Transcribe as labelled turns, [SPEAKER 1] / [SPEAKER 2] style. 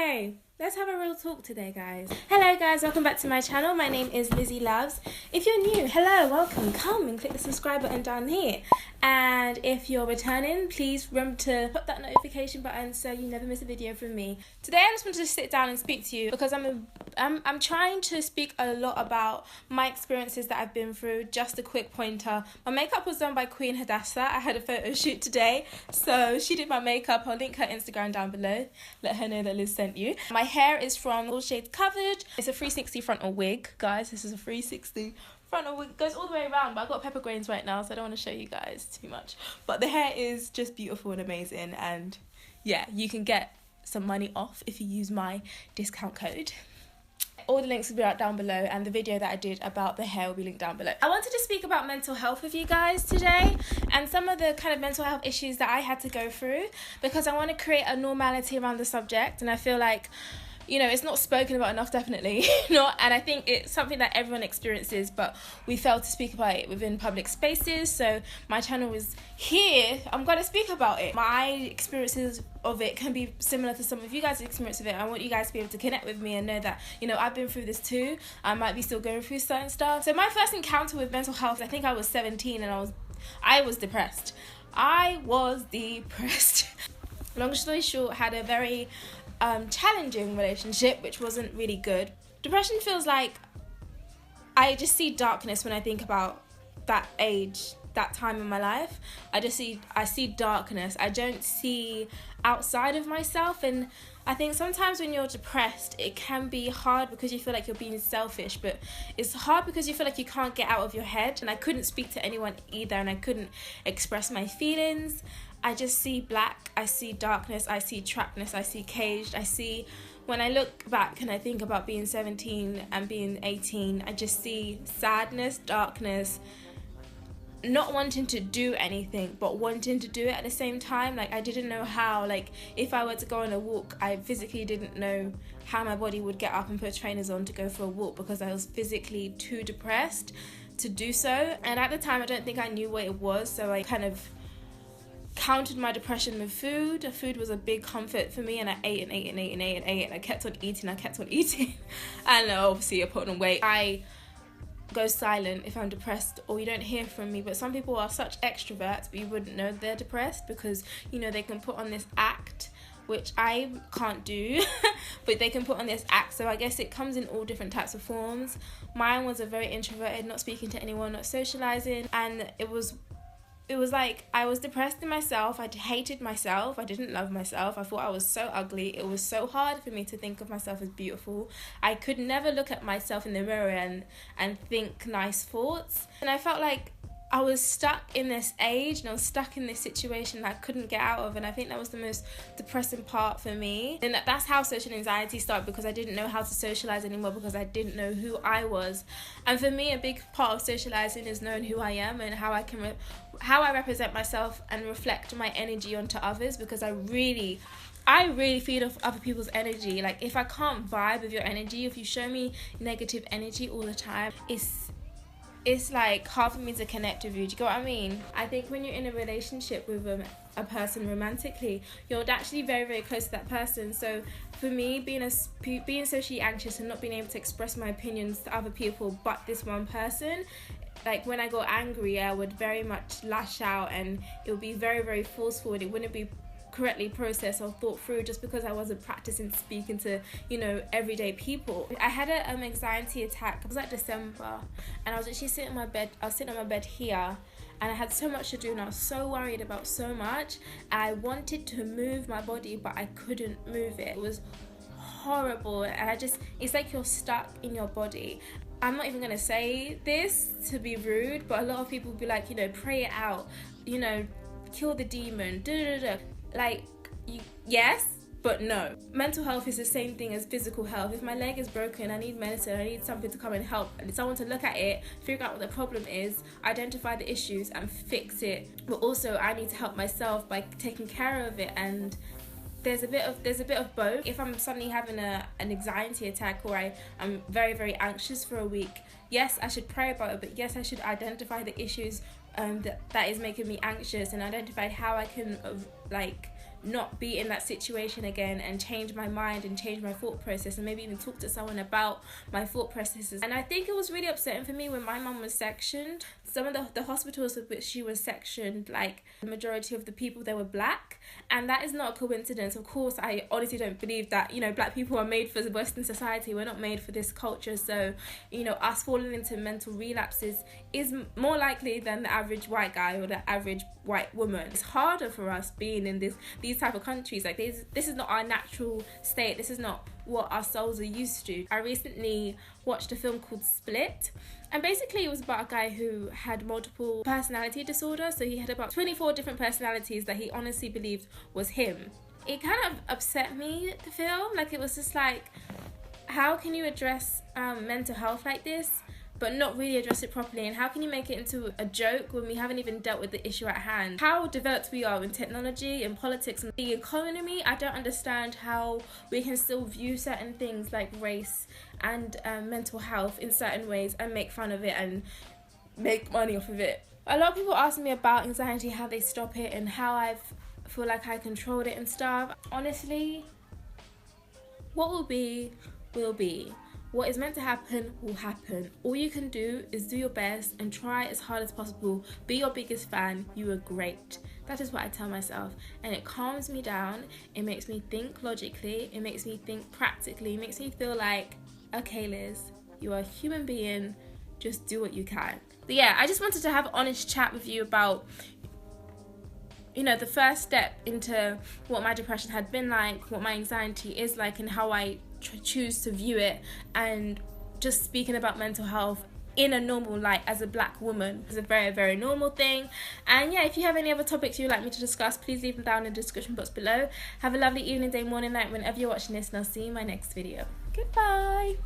[SPEAKER 1] Okay, let's have a real talk today, guys. Hello guys, welcome back to my channel. My name is Lizzie Loves. If you're new, hello, welcome. Come and click the subscribe button down here. And if you're returning, please remember to put that notification button so you never miss a video from me. Today I just wanted to sit down and speak to you because I'm trying to speak a lot about my experiences that I've been through. Just a quick pointer. My makeup was done by Queen Hadassah. I had a photo shoot today, so she did my makeup. I'll link her Instagram down below. Let her know that Liz sent you. My hair is from All Shades Covered. It's a 360 frontal wig, guys. This is a 360 frontal wig. It goes all the way around, but I've got pepper grains right now, so I don't want to show you guys too much. But the hair is just beautiful and amazing, and yeah, you can get some money off if you use my discount code. All the links will be out down below, and the video that I did about the hair will be linked down below. I wanted to speak about mental health with you guys today and some of the kind of mental health issues that I had to go through, because I want to create a normality around the subject, and I feel like, you know, it's not spoken about enough, definitely. And I think it's something that everyone experiences, but we fail to speak about it within public spaces. So my channel is here. I'm going to speak about it. My experiences of it can be similar to some of you guys' experience of it. I want you guys to be able to connect with me and know that, you know, I've been through this too. I might be still going through certain stuff. So my first encounter with mental health, I think I was 17, and I was depressed. I was depressed. Long story short, had a very challenging relationship, which wasn't really good. Depression feels like I just see darkness when I think about that age, that time in my life. I see darkness. I don't see outside of myself, and I think sometimes when you're depressed, it can be hard because you feel like you're being selfish, but it's hard because you feel like you can't get out of your head. And I couldn't speak to anyone either, and I couldn't express my feelings. I just see black, I see darkness, I see trappedness, I see caged, when I look back and I think about being 17 and being 18, I just see sadness, darkness, not wanting to do anything, but wanting to do it at the same time. Like, I didn't know how, like, if I were to go on a walk, I physically didn't know how my body would get up and put trainers on to go for a walk because I was physically too depressed to do so. And at the time, I don't think I knew what it was, so I kind of countered my depression with food. Food was a big comfort for me, and I ate and ate and ate and ate and ate, and I kept on eating. And obviously I put on weight. I go silent if I'm depressed or you don't hear from me, but some people are such extroverts, but you wouldn't know they're depressed because, you know, they can put on this act, which I can't do, but they can put on this act. So I guess it comes in all different types of forms. Mine was a very introverted, not speaking to anyone, not socializing, and it was like I was depressed in myself. I hated myself. I didn't love myself. I thought I was so ugly. It was so hard for me to think of myself as beautiful. I could never look at myself in the mirror and think nice thoughts. And I felt like I was stuck in this age, and I was stuck in this situation that I couldn't get out of, and I think that was the most depressing part for me. And that's how social anxiety started, because I didn't know how to socialize anymore because I didn't know who I was. And for me, a big part of socializing is knowing who I am and how I represent myself and reflect my energy onto others, because I really feed off other people's energy. Like, if I can't vibe with your energy, if you show me negative energy all the time, it's like hard for me to connect with you. Do you get what I mean? I think when you're in a relationship with a person romantically, you're actually very, very close to that person. So for me, being socially anxious and not being able to express my opinions to other people but this one person, like, when I got angry, I would very much lash out, and it would be very, very forceful, and it wouldn't be correctly processed or thought through just because I wasn't practicing speaking to, you know, everyday people. I had an anxiety attack. It was like December, and I was actually sitting on my bed here, and I had so much to do, and I was so worried about so much. I wanted to move my body, but I couldn't move it. It was horrible, and it's like you're stuck in your body. I'm not even going to say this to be rude, but a lot of people will be like, you know, pray it out, you know, kill the demon, Like, yes, but no. Mental health is the same thing as physical health. If my leg is broken, I need medicine, I need something to come and help. I need someone to look at it, figure out what the problem is, identify the issues and fix it. But also I need to help myself by taking care of it, and there's a bit of both. If I'm suddenly having an anxiety attack, or I'm very, very anxious for a week, yes, I should pray about it, but yes, I should identify the issues that is making me anxious, and identify how I can not be in that situation again and change my mind and change my thought process, and maybe even talk to someone about my thought processes. And I think it was really upsetting for me when my mum was sectioned. Some of the hospitals with which she was sectioned, like the majority of the people there were black, and that is not a coincidence. Of course, I honestly don't believe that, you know, black people are made for the Western society. We're not made for this culture. So, you know, us falling into mental relapses is more likely than the average white guy or the average white woman. It's harder for us being in these type of countries. Like this is not our natural state. This is not what our souls are used to. I recently watched a film called Split, and basically it was about a guy who had multiple personality disorder. So he had about 24 different personalities that he honestly believed was him. It kind of upset me, the film. Like, it was just like, how can you address mental health like this but not really address it properly? And how can you make it into a joke when we haven't even dealt with the issue at hand? How developed we are in technology, in politics, and the economy, I don't understand how we can still view certain things like race and mental health in certain ways and make fun of it and make money off of it. A lot of people ask me about anxiety, how they stop it, and how I feel like I controlled it and stuff. Honestly, what will be, will be. What is meant to happen will happen. All you can do is do your best and try as hard as possible. Be your biggest fan. You are great. That is what I tell myself, and it calms me down. It makes me think logically. It makes me think practically. It makes me feel like, okay, Liz, you are a human being. Just do what you can. But yeah, I just wanted to have an honest chat with you about, you know, the first step into what my depression had been like, what my anxiety is like, and how I choose to view it, and just speaking about mental health in a normal light as a black woman is a very, very normal thing. And yeah, if you have any other topics you'd like me to discuss, please leave them down in the description box below. Have a lovely evening, day, morning, night, whenever you're watching this, and I'll see you in my next video. Goodbye.